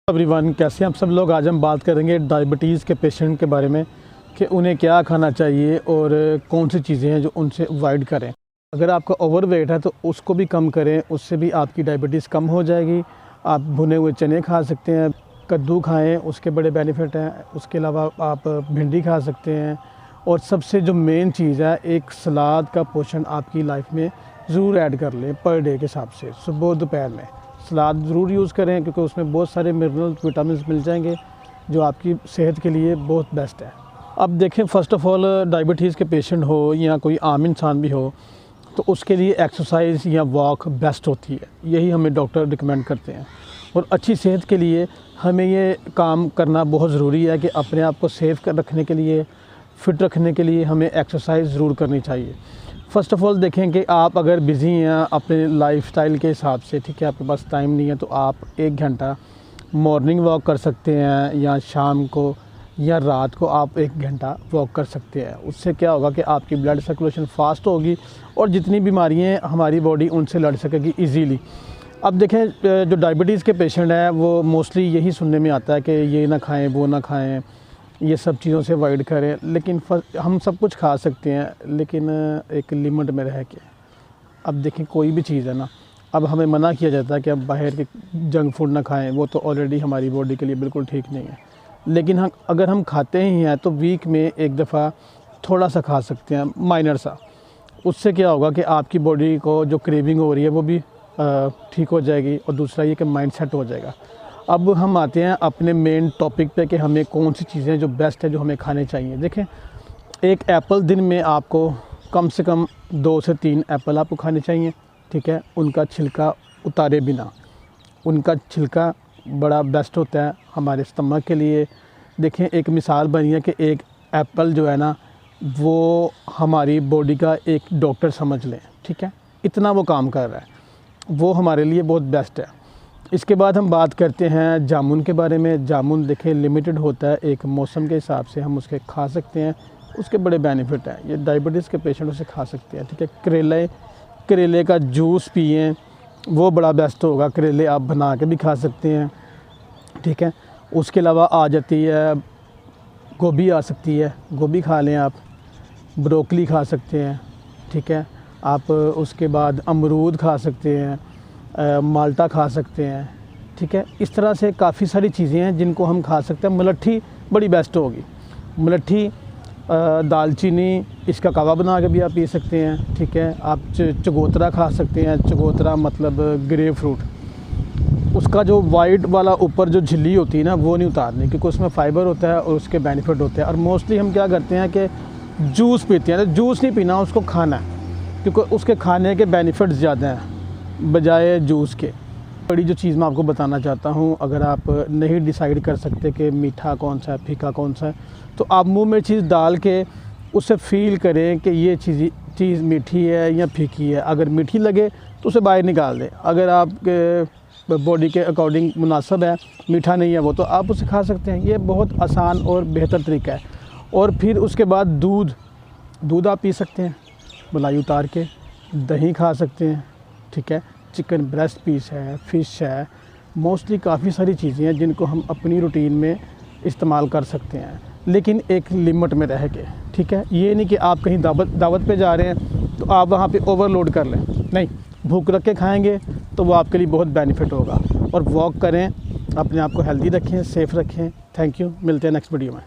Everyone, कैसे हैं आप सब लोग। आज हम बात करेंगे डायबिटीज़ के पेशेंट के बारे में कि उन्हें क्या खाना चाहिए और कौन सी चीज़ें हैं जो उनसे अवॉइड करें। अगर आपका ओवरवेट है तो उसको भी कम करें, उससे भी आपकी डायबिटीज़ कम हो जाएगी। आप भुने हुए चने खा सकते हैं, कद्दू खाएं, उसके बड़े बेनिफिट हैं। उसके अलावा आप भिंडी खा सकते हैं और सबसे जो मेन चीज़ है, एक सलाद का पोर्शन आपकी लाइफ में ज़रूर ऐड कर लें पर डे के हिसाब से। सुबह दोपहर में सलाद ज़रूर यूज़ करें क्योंकि उसमें बहुत सारे मिनरल विटामिन मिल जाएंगे जो आपकी सेहत के लिए बहुत बेस्ट है। अब देखें, फ़र्स्ट ऑफ़ ऑल डायबिटीज़ के पेशेंट हो या कोई आम इंसान भी हो तो उसके लिए एक्सरसाइज या वॉक बेस्ट होती है। यही हमें डॉक्टर रिकमेंड करते हैं। और अच्छी सेहत के लिए हमें ये काम करना बहुत ज़रूरी है कि अपने आप को सेफ रखने के लिए, फ़िट रखने के लिए हमें एक्सरसाइज ज़रूर करनी चाहिए। फ़र्स्ट ऑफ़ ऑल देखें कि आप अगर बिज़ी हैं अपने लाइफस्टाइल के हिसाब से, ठीक है, आपके पास टाइम नहीं है, तो आप 1 घंटा मॉर्निंग वॉक कर सकते हैं या शाम को या रात को आप 1 घंटा वॉक कर सकते हैं। उससे क्या होगा कि आपकी ब्लड सर्कुलेशन फास्ट होगी और जितनी बीमारियाँ हमारी बॉडी उनसे लड़ सकेगी ईज़ीली। अब देखें, जो डायबिटीज़ के पेशेंट हैं वो मोस्टली यही सुनने में आता है कि ये ना खाएँ, वो ना खाएँ, ये सब चीज़ों से अवॉइड करें। लेकिन हम सब कुछ खा सकते हैं, लेकिन एक लिमिट में रह के। अब देखें, कोई भी चीज़ है ना, अब हमें मना किया जाता है कि अब बाहर के जंक फूड ना खाएं, वो तो ऑलरेडी हमारी बॉडी के लिए बिल्कुल ठीक नहीं है। लेकिन हम अगर हम खाते ही हैं तो वीक में एक दफ़ा थोड़ा सा खा सकते हैं, माइनर सा। उससे क्या होगा कि आपकी बॉडी को जो क्रेविंग हो रही है वो भी ठीक हो जाएगी और दूसरा ये कि माइंड सेट हो जाएगा। अब हम आते हैं अपने मेन टॉपिक पे कि हमें कौन सी चीज़ें जो बेस्ट है जो हमें खाने चाहिए। देखें, एक एप्पल दिन में आपको कम से कम 2 से 3 एप्पल आपको खाने चाहिए, ठीक है, उनका छिलका उतारे बिना। उनका छिलका बड़ा बेस्ट होता है हमारे स्टमक के लिए। देखें, एक मिसाल बनी है कि एक एप्पल जो है ना, वो हमारी बॉडी का एक डॉक्टर समझ लें, ठीक है, इतना वो काम कर रहा है, वो हमारे लिए बहुत बेस्ट है। इसके बाद हम बात करते हैं जामुन के बारे में। जामुन देखें लिमिटेड होता है, एक मौसम के हिसाब से हम उसके खा सकते हैं, उसके बड़े बेनिफिट हैं। ये डायबिटीज़ के पेशेंट उसे खा सकते हैं, ठीक है। करेले का जूस पिएं, वो बड़ा बेस्ट होगा। करेले आप बना के भी खा सकते हैं, ठीक है। उसके अलावा आ जाती है गोभी, आ सकती है, गोभी खा लें आप। ब्रोकली खा सकते हैं, ठीक है। आप उसके बाद अमरूद खा सकते हैं, माल्टा खा सकते हैं, ठीक है। इस तरह से काफ़ी सारी चीज़ें हैं जिनको हम खा सकते हैं। मुलट्ठी बड़ी बेस्ट होगी। मुलट्ठी, दालचीनी, इसका कावा बना के भी आप पी सकते हैं, ठीक है। आप चगोतरा खा सकते हैं। चगोतरा मतलब ग्रेप फ्रूट, उसका जो वाइट वाला ऊपर जो झिल्ली होती है ना, वो नहीं उतारनी क्योंकि उसमें फ़ाइबर होता है और उसके बेनिफिट होते हैं। और मोस्टली हम क्या करते हैं कि जूस पीते हैं। तो जूस नहीं पीना, उसको खाना है क्योंकि उसके खाने के बेनिफिट्स ज़्यादा हैं बजाय जूस के। बड़ी जो चीज़ मैं आपको बताना चाहता हूँ, अगर आप नहीं डिसाइड कर सकते कि मीठा कौन सा है, फीका कौन सा है, तो आप मुंह में चीज़ डाल के उसे फ़ील करें कि ये चीज़ मीठी है या फीकी है। अगर मीठी लगे तो उसे बाहर निकाल दें। अगर आपके बॉडी के अकॉर्डिंग मुनासिब है, मीठा नहीं है वो, तो आप उसे खा सकते हैं। ये बहुत आसान और बेहतर तरीका है। और फिर उसके बाद दूध आप पी सकते हैं मलाई उतार के। दही खा सकते हैं, ठीक है। चिकन ब्रेस्ट पीस है, फ़िश है, मोस्टली काफ़ी सारी चीज़ें हैं जिनको हम अपनी रूटीन में इस्तेमाल कर सकते हैं, लेकिन एक लिमिट में रह के, ठीक है। ये नहीं कि आप कहीं दावत पे जा रहे हैं तो आप वहाँ पे ओवरलोड कर लें, नहीं। भूख रख के खाएंगे तो वो आपके लिए बहुत बेनिफिट होगा। और वॉक करें, अपने आप को हेल्दी रखें, सेफ़ रखें। थैंक यू, मिलते हैं नेक्स्ट वीडियो में।